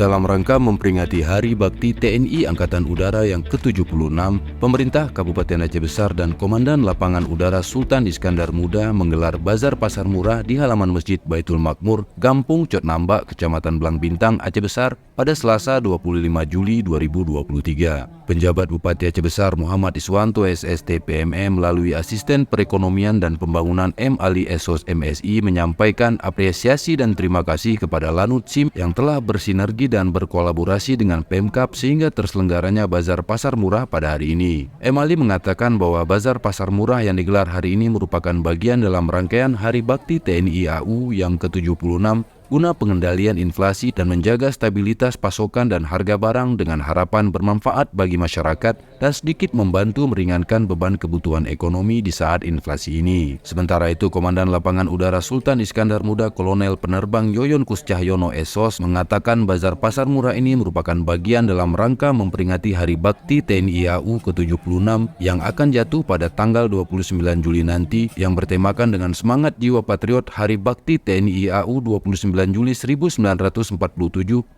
Dalam rangka memperingati Hari Bakti TNI Angkatan Udara yang ke-76, pemerintah Kabupaten Aceh Besar dan Komandan Lapangan Udara Sultan Iskandar Muda menggelar bazar pasar murah di halaman Masjid Baitul Makmur, Gampung Cot Nambak, Kecamatan Blang Bintang, Aceh Besar pada Selasa 25 Juli 2023. Penjabat Bupati Aceh Besar Muhammad Iswanto SST PMM melalui Asisten Perekonomian dan Pembangunan M. Ali Esos MSI menyampaikan apresiasi dan terima kasih kepada Lanut SIM yang telah bersinergi dan berkolaborasi dengan Pemkab sehingga terselenggaranya bazar pasar murah pada hari ini. M. Ali mengatakan bahwa bazar pasar murah yang digelar hari ini merupakan bagian dalam rangkaian Hari Bakti TNI AU yang ke-76 guna pengendalian inflasi dan menjaga stabilitas pasokan dan harga barang dengan harapan bermanfaat bagi masyarakat dan sedikit membantu meringankan beban kebutuhan ekonomi di saat inflasi ini. Sementara itu, Komandan Lapangan Udara Sultan Iskandar Muda Kolonel Penerbang Yoyon Kuscahyono Esos mengatakan bazar pasar murah ini merupakan bagian dalam rangka memperingati Hari Bakti TNI AU ke-76 yang akan jatuh pada tanggal 29 Juli nanti yang bertemakan dengan semangat jiwa patriot Hari Bakti TNI AU 29 Juli 1947,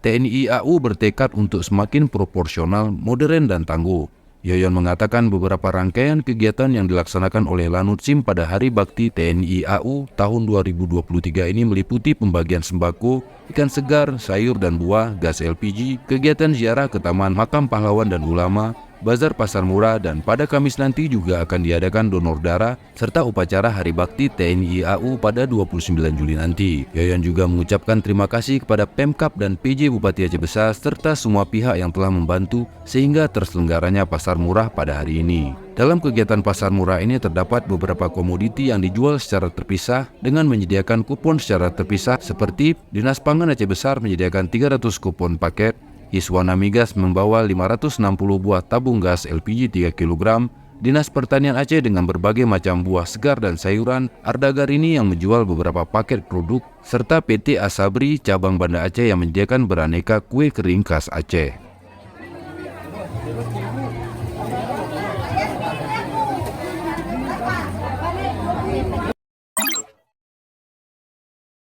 TNI AU bertekad untuk semakin proporsional, modern, dan tangguh. Yoyon mengatakan beberapa rangkaian kegiatan yang dilaksanakan oleh Lanut SIM pada Hari Bakti TNI AU tahun 2023 ini meliputi pembagian sembako, ikan segar, sayur dan buah, gas LPG, kegiatan ziarah ke Taman Makam Pahlawan dan Ulama, bazar pasar murah, dan pada Kamis nanti juga akan diadakan donor darah serta upacara Hari Bakti TNI AU pada 29 Juli nanti. Yoyon juga mengucapkan terima kasih kepada Pemkab dan PJ Bupati Aceh Besar serta semua pihak yang telah membantu sehingga terselenggaranya pasar murah pada hari ini. Dalam kegiatan pasar murah ini terdapat beberapa komoditi yang dijual secara terpisah dengan menyediakan kupon secara terpisah seperti Dinas Pangan Aceh Besar menyediakan 300 kupon paket, Iswana Migas membawa 560 buah tabung gas LPG 3 kg, Dinas Pertanian Aceh dengan berbagai macam buah segar dan sayuran, Ardagarini yang menjual beberapa paket produk, serta PT Asabri cabang Banda Aceh yang menyediakan beraneka kue kering khas Aceh.